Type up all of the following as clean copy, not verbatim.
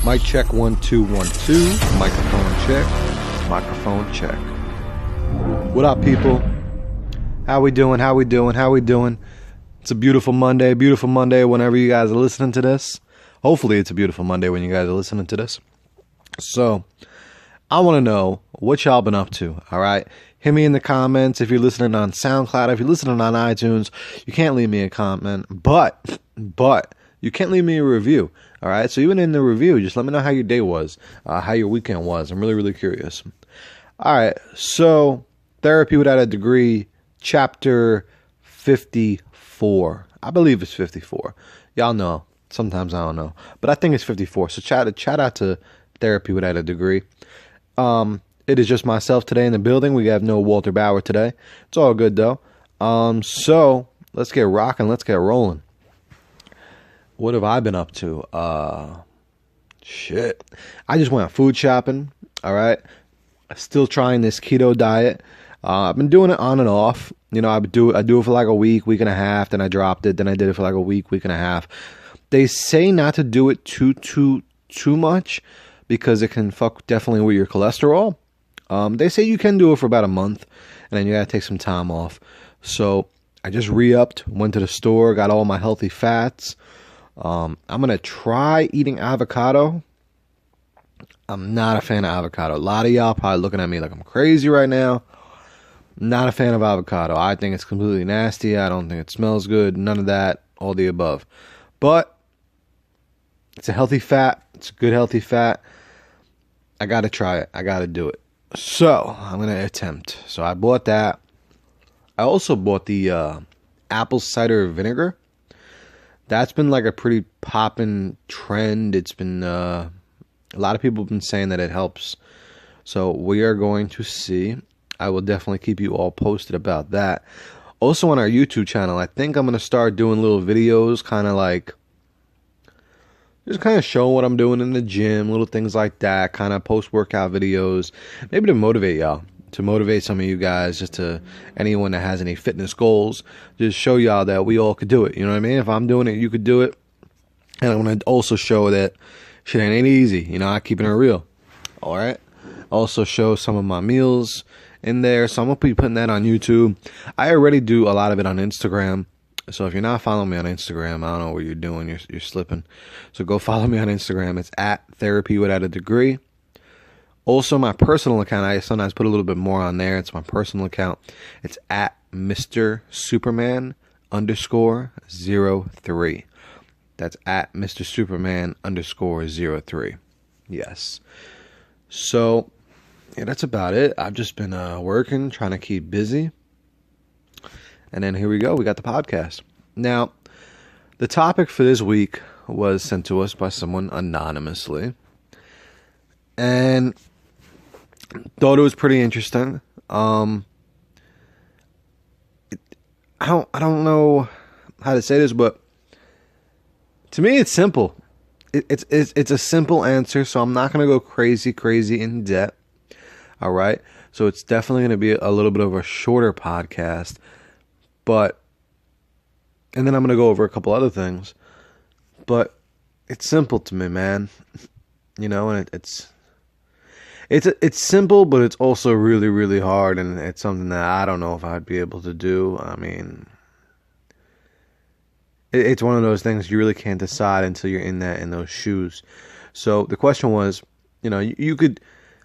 Mic check 1 2 1 2. Microphone check. Microphone check. What up, people? How we doing? How we doing? How we doing? It's a beautiful Monday. Beautiful Monday whenever you guys are listening to this. Hopefully it's a beautiful Monday when you guys are listening to this. So, I want to know what y'all been up to, all right? Hit me in the comments if you're listening on SoundCloud. If you're listening on iTunes, you can't leave me a comment, but you can't leave me a review, all right? So even in the review, just let me know how your day was, how your weekend was. I'm really, really curious. All right, so Therapy Without a Degree, Chapter 54. I believe it's 54. Y'all know. Sometimes I don't know. But I think it's 54. So shout out to Therapy Without a Degree. It is just myself today in the building. We have no Walter Bauer today. It's all good though. So let's get rocking. Let's get rolling. What have I been up to? Shit. I just went food shopping. All right. Still trying this keto diet. I've been doing it on and off. You know, I do it for like a week and a half. Then I dropped it. Then I did it for like a week and a half. They say not to do it too much because it can fuck definitely with your cholesterol. They say you can do it for about a month, and then you gotta take some time off. So I just re-upped, went to the store, got all my healthy fats. I'm gonna try eating avocado. I'm not a fan of avocado. A lot of y'all probably looking at me like I'm crazy right now. Not a fan of avocado. I think it's completely nasty. I don't think it smells good. None of that. All the above. But it's a healthy fat. It's a good healthy fat. I gotta try it. I gotta do it. So I'm gonna attempt. So I bought that. I also bought the apple cider vinegar. That's been like a pretty poppin' trend. It's been a lot of people have been saying that it helps. So we are going to see. I will definitely keep you all posted about that. Also on our YouTube channel, I think I'm gonna start doing little videos, kind of like just kind of showing what I'm doing in the gym, little things like that, kind of post-workout videos, maybe to motivate y'all, to motivate some of you guys, just to anyone that has any fitness goals, just show y'all that we all could do it, you know what I mean? If I'm doing it, you could do it, and I'm going to also show that shit ain't easy, you know, I'm keeping it real, all right? Also show some of my meals in there, so I'm going to be putting that on YouTube. I already do a lot of it on Instagram. So if you're not following me on Instagram, I don't know what you're doing. You're slipping. So go follow me on Instagram. It's at Therapy Without a Degree. Also, my personal account, I sometimes put a little bit more on there. It's my personal account. It's at Mr. Superman _03. That's at Mr. Superman _03. Yes. So, yeah, that's about it. I've just been working, trying to keep busy. And then here we go. We got the podcast. Now, the topic for this week was sent to us by someone anonymously. And thought it was pretty interesting. I don't know how to say this, but to me it's simple. It's a simple answer, so I'm not going to go crazy in depth. All right? So it's definitely going to be a little bit of a shorter podcast. But, and then I'm going to go over a couple other things, but it's simple to me, man, you know, and it's simple, but it's also really, really hard, and it's something that I don't know if I'd be able to do. I mean, it's one of those things you really can't decide until you're in those shoes. So the question was, you know, you could,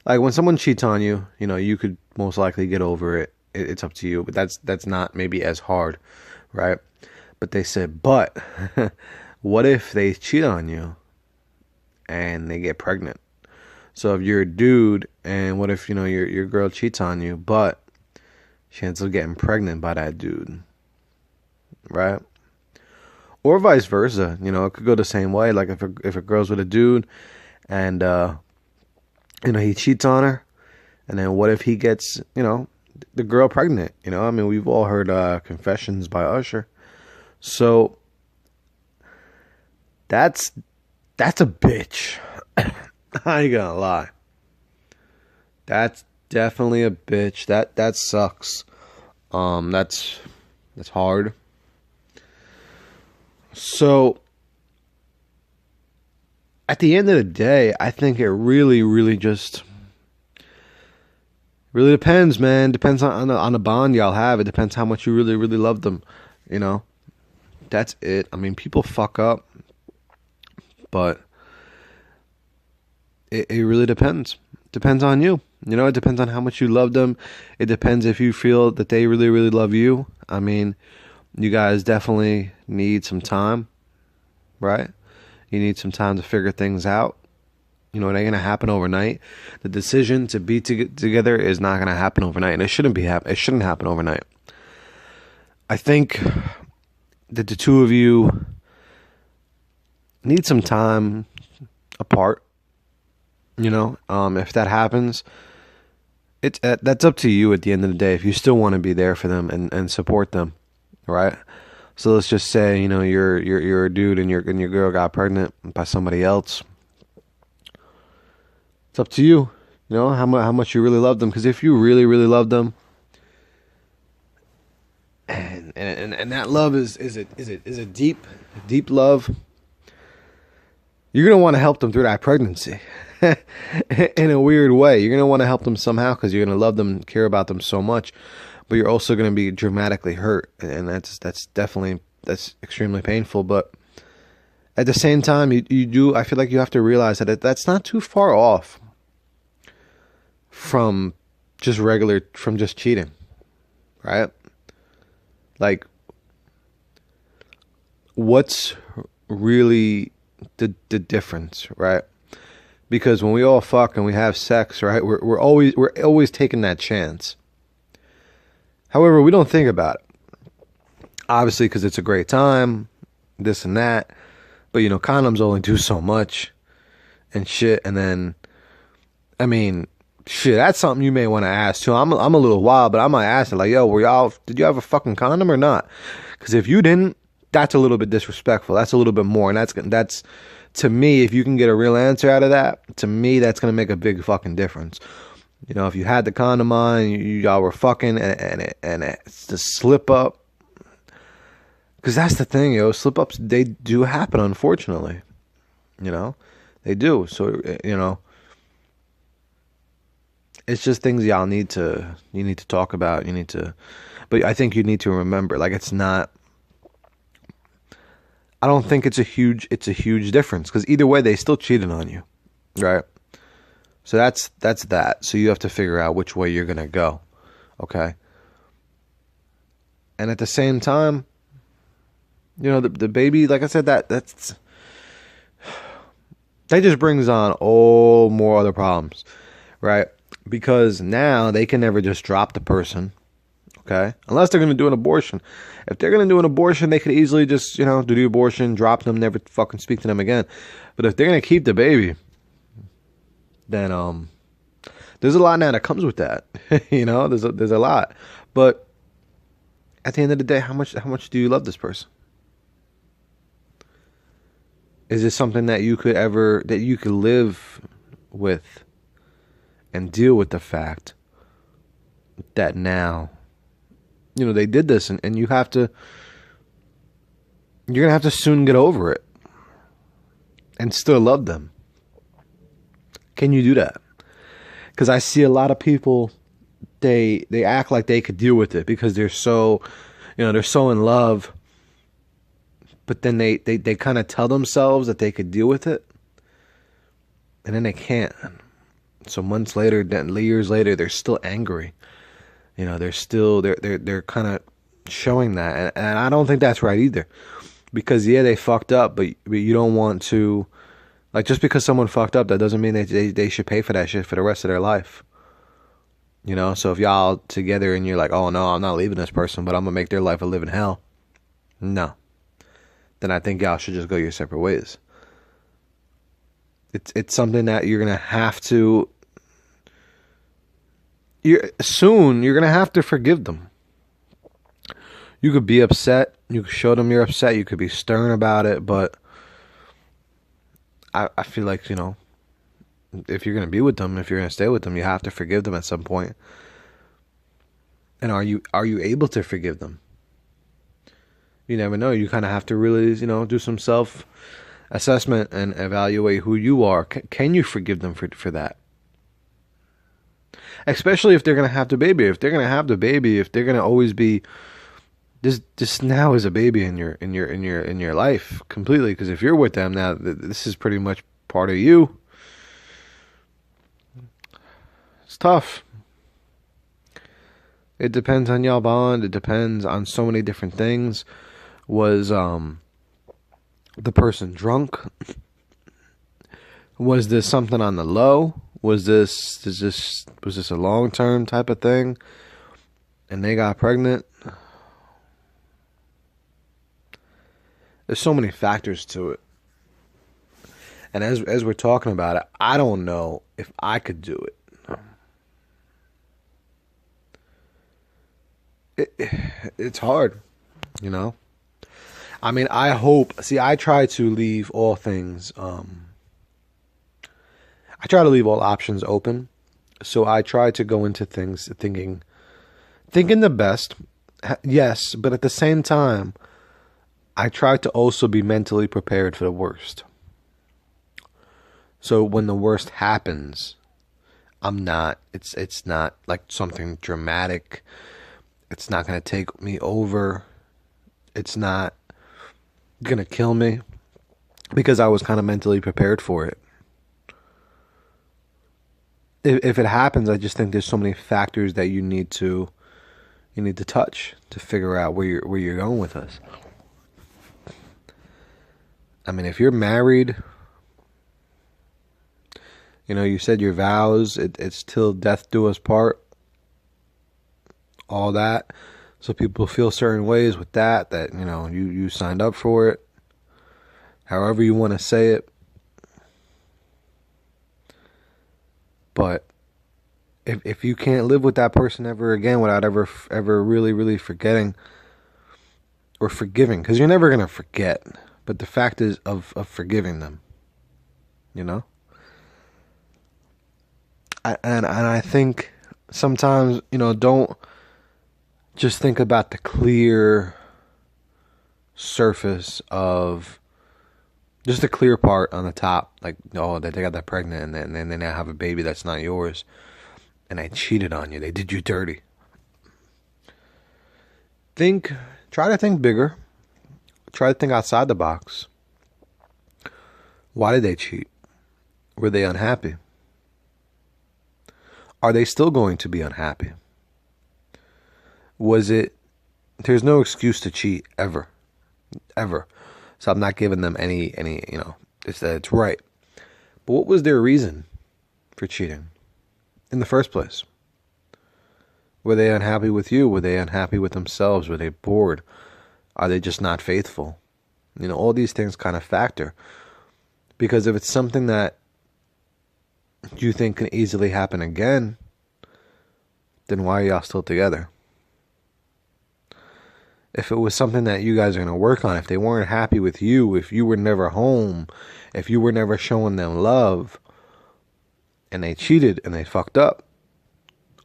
like when someone cheats on you, you know, you could most likely get over it. It's up to you, but that's not maybe as hard, right? But they said, but what if they cheat on you and they get pregnant? So if you're a dude, and what if, you know, your girl cheats on you, but she ends up getting pregnant by that dude, right? Or vice versa, you know, it could go the same way. Like if a girl's with a dude, and you know, he cheats on her, and then what if he gets, you know, the girl pregnant, you know? I mean, we've all heard Confessions by Usher. So that's a bitch. I ain't gonna lie. That's definitely a bitch. That sucks. That's hard. So at the end of the day, I think it really, really just really depends, man. Depends on the bond y'all have. It depends how much you really, really love them. You know, that's it. I mean, people fuck up, but it really depends. Depends on you. You know, it depends on how much you love them. It depends if you feel that they really, really love you. I mean, you guys definitely need some time, right? You need some time to figure things out. You know, it ain't gonna happen overnight. The decision to be together is not gonna happen overnight, and it shouldn't be It shouldn't happen overnight. I think that the two of you need some time apart. You know, if that happens, that's up to you at the end of the day. If you still want to be there for them and support them, right? So let's just say, you know, you're a dude and your girl got pregnant by somebody else. It's up to you, you know, how much you really love them. Because if you really, really love them, and that love is a deep love, you're gonna want to help them through that pregnancy. In a weird way, you're gonna want to help them somehow because you're gonna love them, care about them so much, but you're also gonna be dramatically hurt, and that's extremely painful. But at the same time, you do. I feel like you have to realize that that's not too far off from just cheating, right? Like, what's really the difference, right? Because when we all fuck and we have sex, right, we're always taking that chance. However, we don't think about it. Obviously, because it's a great time, this and that. But, you know, condoms only do so much and shit. And then, I mean, shit, that's something you may want to ask too. I'm a little wild, but I might ask it, like, yo, did you have a fucking condom or not? Because if you didn't, that's a little bit disrespectful. That's a little bit more. And that's to me, if you can get a real answer out of that, to me, that's going to make a big fucking difference. You know, if you had the condom on, y'all were fucking, and it's the slip up. Because that's the thing, yo. Slip ups, they do happen, unfortunately. You know, they do. So, you know, it's just things you need to talk about. But I think you need to remember, like, it's not. I don't think it's a huge difference, because either way they still cheated on you, right? So that's that. So you have to figure out which way you're gonna go, okay? And at the same time, you know, the baby, like I said, that just brings on all more other problems, right? Because now they can never just drop the person. Okay? Unless they're going to do an abortion. If they're going to do an abortion, they could easily just, you know, do the abortion, drop them, never fucking speak to them again. But if they're going to keep the baby, then there's a lot now that comes with that. You know, there's a lot. But at the end of the day, how much do you love this person? Is this something that you could live with and deal with the fact that now, you know, they did this, and you're going to have to soon get over it and still love them? Can you do that? Because I see a lot of people, they act like they could deal with it because they're so, you know, they're so in love, but then they kind of tell themselves that they could deal with it, and then they can't. So months later, years later, they're still angry. You know, they're kind of showing that, and I don't think that's right either. Because yeah, they fucked up, but you don't want to, like, just because someone fucked up, that doesn't mean they should pay for that shit for the rest of their life. You know, so if y'all together and you're like, oh no, I'm not leaving this person, but I'm gonna make their life a living hell. No, then I think y'all should just go your separate ways. It's something that you're gonna have to. You're gonna have to forgive them. You could be upset. You could show them you're upset. You could be stern about it, but I feel like, you know, if you're gonna be with them, if you're gonna stay with them, you have to forgive them at some point. And are you able to forgive them? You never know. You kind of have to really, you know, do some self assessment and evaluate who you are. Can you forgive them for that? Especially if they're gonna have the baby. If they're gonna have the baby, if they're gonna always be this now is a baby in your life completely. Because if you're with them now, this is pretty much part of you. It's tough. It depends on y'all bond. It depends on so many different things. Was the person drunk? Was this something on the low? Was this a long-term type of thing? And they got pregnant? There's so many factors to it. And as we're talking about it, I don't know if I could do it. It's hard, you know? I mean, I try to leave all things, I try to leave all options open. So I try to go into things thinking the best, yes, but at the same time, I try to also be mentally prepared for the worst. So when the worst happens, it's not like something dramatic. It's not going to take me over. It's not going to kill me because I was kind of mentally prepared for it. If it happens, I just think there's so many factors that you need to touch to figure out where you're going with this. I mean, if you're married, you know, you said your vows, it's till death do us part. All that. So people feel certain ways with that, you know, you signed up for it. However you want to say it. But if you can't live with that person ever again without ever really, really forgetting or forgiving, because you're never going to forget, but the fact is of forgiving them, you know? And I think sometimes, you know, don't just think about the clear surface of just the clear part on the top, like, oh, that they got that pregnant and then they now have a baby that's not yours, and they cheated on you, they did you dirty. Try to think bigger, try to think outside the box. Why did they cheat? Were they unhappy? Are they still going to be unhappy? There's no excuse to cheat ever. So I'm not giving them any, you know, it's right. But what was their reason for cheating in the first place? Were they unhappy with you? Were they unhappy with themselves? Were they bored? Are they just not faithful? You know, all these things kind of factor. Because if it's something that you think can easily happen again, then why are y'all still together? If it was something that you guys are going to work on, if they weren't happy with you, if you were never home, if you were never showing them love, and they cheated and they fucked up,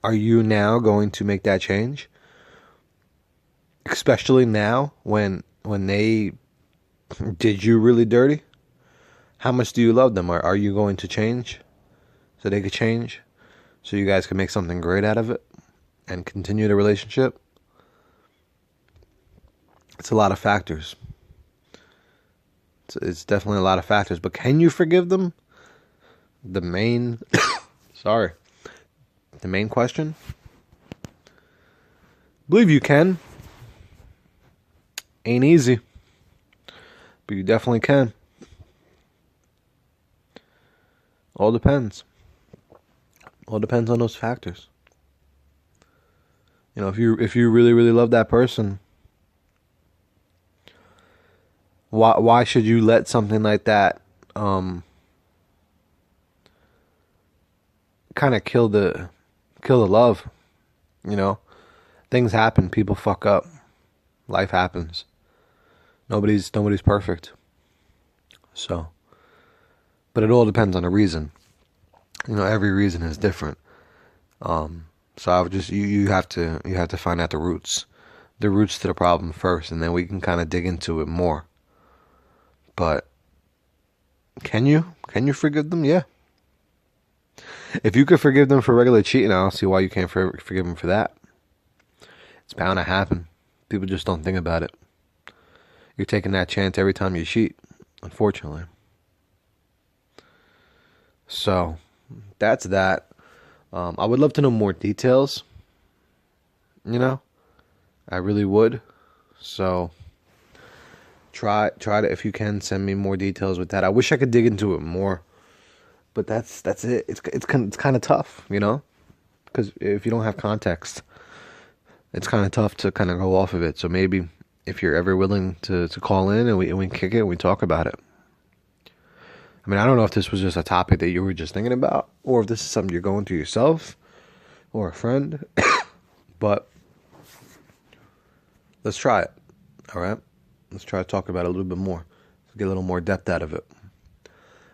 are you now going to make that change? Especially now when they did you really dirty? How much do you love them? Are you going to change so they could change? So you guys can make something great out of it and continue the relationship? It's a lot of factors. It's definitely a lot of factors. But can you forgive them? The main question? Believe you can. Ain't easy. But you definitely can. All depends. All depends on those factors. You know, if you really, really love that person, why should you let something like that kind of kill the love? You know, things happen, people fuck up, life happens. Nobody's perfect. So, but it all depends on the reason. You know, every reason is different. So I would just you have to find out the roots to the problem first, and then we can kind of dig into it more. But Can you? Can you forgive them? Yeah. If you could forgive them for regular cheating, I don't see why you can't forgive them for that. It's bound to happen. People just don't think about it. You're taking that chance every time you cheat, unfortunately. So, that's that. I would love to know more details. You know, I really would. So, try to, if you can, send me more details with that. I wish I could dig into it more, but that's it. It's kind of tough, you know, because if you don't have context, it's kind of tough to kind of go off of it. So maybe if you're ever willing to call in and we kick it and we talk about it. I mean, I don't know if this was just a topic that you were just thinking about, or if this is something you're going through yourself or a friend, but let's try it. All right. Let's try to talk about it a little bit more. Let's get a little more depth out of it.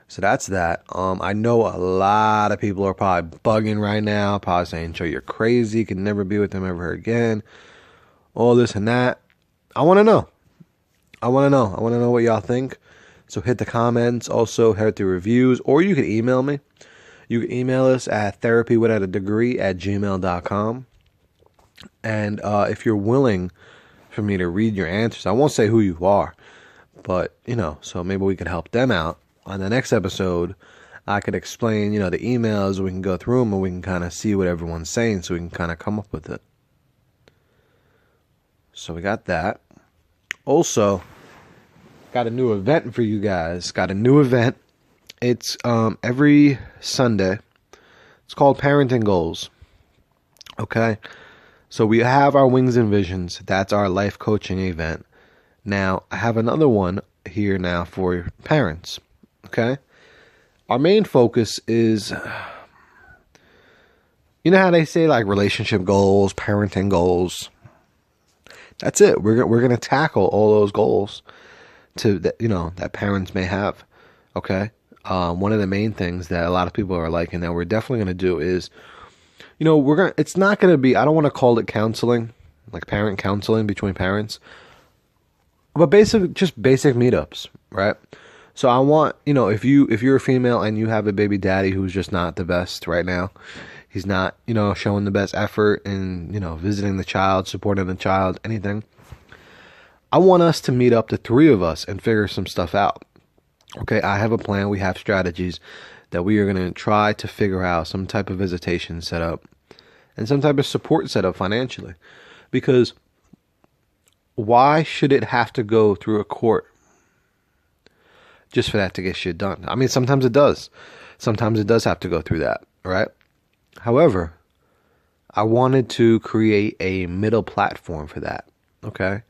So that's that. I know a lot of people are probably bugging right now, probably saying, Joe, you're crazy, can never be with them ever again. All this and that. I want to know. I want to know what y'all think. So hit the comments. Also, head through reviews. Or you can email me. You can email us at therapywithoutadegree@gmail.com. And if you're willing for me to read your answers, I won't say who you are. But, you know, so maybe we could help them out. On the next episode, I could explain, you know, the emails. We can go through them and we can kind of see what everyone's saying so we can kind of come up with it. So we got that. Also, got a new event for you guys. Got a new event. It's every Sunday. It's called Parenting Goals. Okay? So we have our Wings and Visions. That's our life coaching event. Now, I have another one here now for parents. Okay? Our main focus is, you know how they say like relationship goals, parenting goals. That's it. We're going to tackle all those goals that parents may have. Okay? One of the main things that a lot of people are liking that we're definitely going to do is, you know, it's not going to be, I don't want to call it counseling, like parent counseling between parents, but just basic meetups, right? So I want, you know, if you're a female and you have a baby daddy who's just not the best right now, he's not, you know, showing the best effort in, you know, visiting the child, supporting the child, anything. I want us to meet up, the three of us, and figure some stuff out. Okay, I have a plan. We have strategies that we are going to try to figure out some type of visitation setup and some type of support setup financially. Because why should it have to go through a court just for that to get shit done? I mean, sometimes it does. Sometimes it does have to go through that, right? However, I wanted to create a middle platform for that, okay?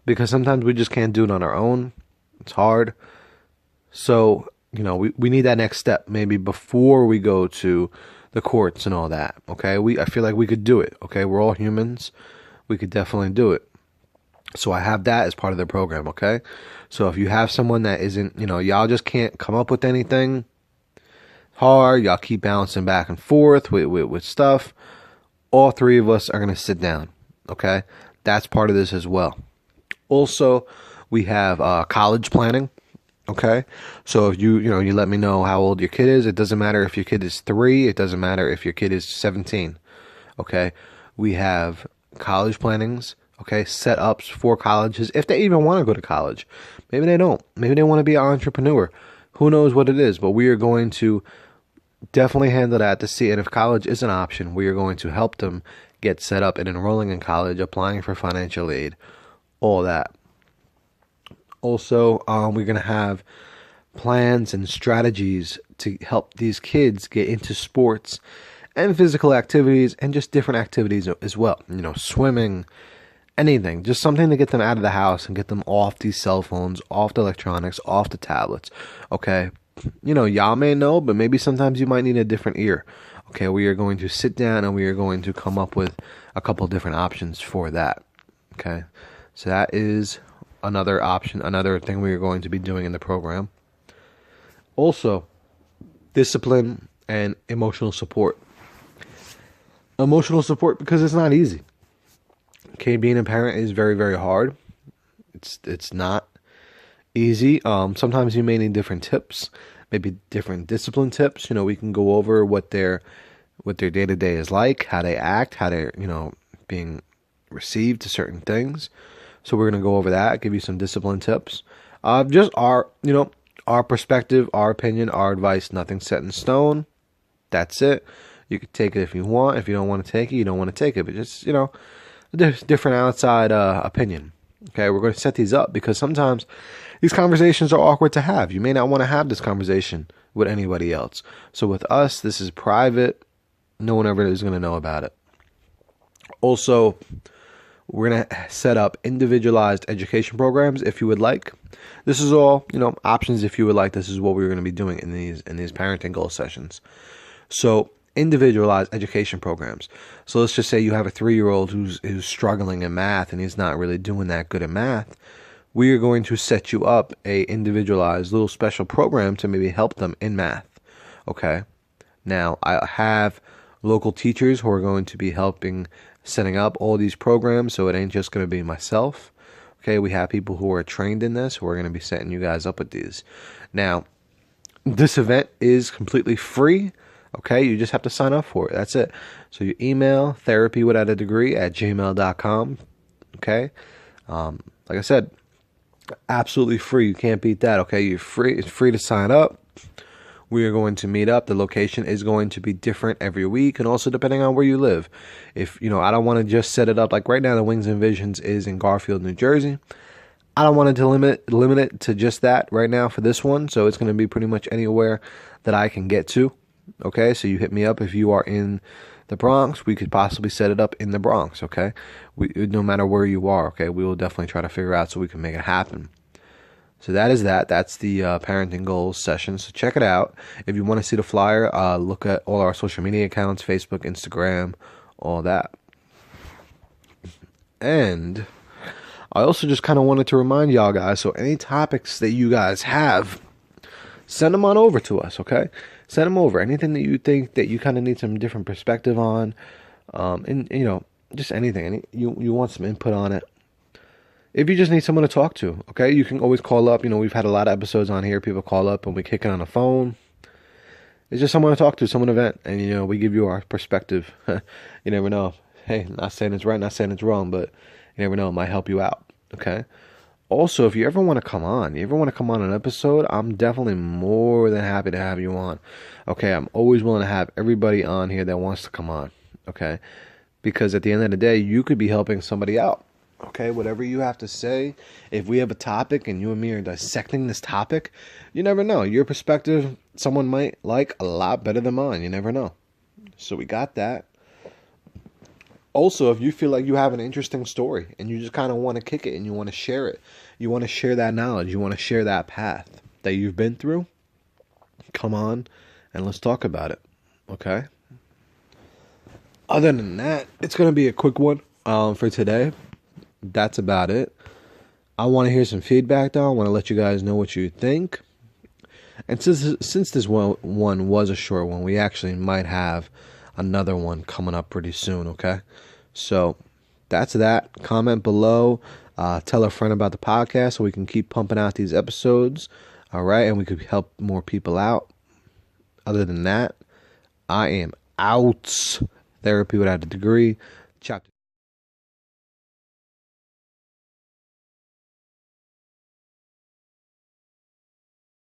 Because sometimes we just can't do it on our own. It's hard. So, you know, we need that next step maybe before we go to the courts and all that, okay? I feel like we could do it, okay? We're all humans. We could definitely do it. So I have that as part of the program, okay? So if you have someone that isn't, you know, y'all just can't come up with anything hard, y'all keep bouncing back and forth with stuff, all three of us are going to sit down, okay? That's part of this as well. Also, we have college planning. Okay, so if you let me know how old your kid is. It doesn't matter if your kid is 3. It doesn't matter if your kid is 17. Okay, we have college plannings. Okay, setups for colleges if they even want to go to college. Maybe they don't. Maybe they want to be an entrepreneur. Who knows what it is? But we are going to definitely handle that to see. And if college is an option, we are going to help them get set up and enrolling in college, applying for financial aid, all that. Also, we're going to have plans and strategies to help these kids get into sports and physical activities and just different activities as well. You know, swimming, anything. Just something to get them out of the house and get them off these cell phones, off the electronics, off the tablets. Okay? You know, y'all may know, but maybe sometimes you might need a different ear. Okay, we are going to sit down and we are going to come up with a couple different options for that. Okay? So that is another option, another thing we are going to be doing in the program. Also, discipline and emotional support. Emotional support because it's not easy. Okay, being a parent is very, very hard. It's not easy. Sometimes you may need different tips, maybe different discipline tips. We can go over what their day to day is like, how they act, how they're being received to certain things. So we're gonna go over that, give you some discipline tips. Just our perspective, our opinion, our advice. Nothing set in stone. That's it. You could take it if you want. If you don't want to take it, you don't want to take it. But just different outside opinion. Okay, we're going to set these up because sometimes these conversations are awkward to have. You may not want to have this conversation with anybody else. So with us, this is private. No one ever is going to know about it. Also, we're going to set up individualized education programs if you would like. This is all, options if you would like. This is what we're going to be doing in these parenting goal sessions. So individualized education programs. So let's just say you have a 3-year-old who's struggling in math and he's not really doing that good in math. We are going to set you up a individualized little special program to maybe help them in math. Okay. Now I have local teachers who are going to be helping setting up all these programs, so it ain't just going to be myself. Okay, we have people who are trained in this who are going to be setting you guys up with these. Now, this event is completely free. Okay, you just have to sign up for it. That's it. So you email therapywithoutadegree@gmail.com. Okay, like I said, absolutely free. You can't beat that. Okay, you're free. It's free to sign up. We are going to meet up. The location is going to be different every week, and also depending on where you live. If I don't want to just set it up like right now. The Wings and Visions is in Garfield, New Jersey. I don't want to limit it to just that right now for this one. So it's going to be pretty much anywhere that I can get to. Okay, so you hit me up if you are in the Bronx. We could possibly set it up in the Bronx. Okay, no matter where you are. Okay, we will definitely try to figure out so we can make it happen. So that is that. That's the parenting goals session. So check it out. If you want to see the flyer, look at all our social media accounts: Facebook, Instagram, all that. And I also just kind of wanted to remind y'all guys. So any topics that you guys have, send them on over to us. Okay, send them over. Anything that you think that you kind of need some different perspective on, and just anything. You want some input on it. If you just need someone to talk to, okay, you can always call up. We've had a lot of episodes on here. People call up and we kick it on the phone. It's just someone to talk to, someone to vent, and we give you our perspective. You never know. Hey, not saying it's right, not saying it's wrong, but you never know. It might help you out. Okay. Also, if you ever want to come on, an episode, I'm definitely more than happy to have you on. Okay, I'm always willing to have everybody on here that wants to come on. Okay, because at the end of the day, you could be helping somebody out. Okay, whatever you have to say, if we have a topic and you and me are dissecting this topic, you never know. Your perspective, someone might like a lot better than mine. You never know. So we got that. Also, if you feel like you have an interesting story and you just kind of want to kick it and you want to share it, you want to share that knowledge, you want to share that path that you've been through, come on and let's talk about it. Okay? Other than that, it's going to be a quick one for today. That's about it. I want to hear some feedback though. I want to let you guys know what you think. And since this one was a short one, we actually might have another one coming up pretty soon, okay? So that's that. Comment below. Tell a friend about the podcast so we can keep pumping out these episodes. All right? And we could help more people out. Other than that, I am out. Therapy without a degree. Chapter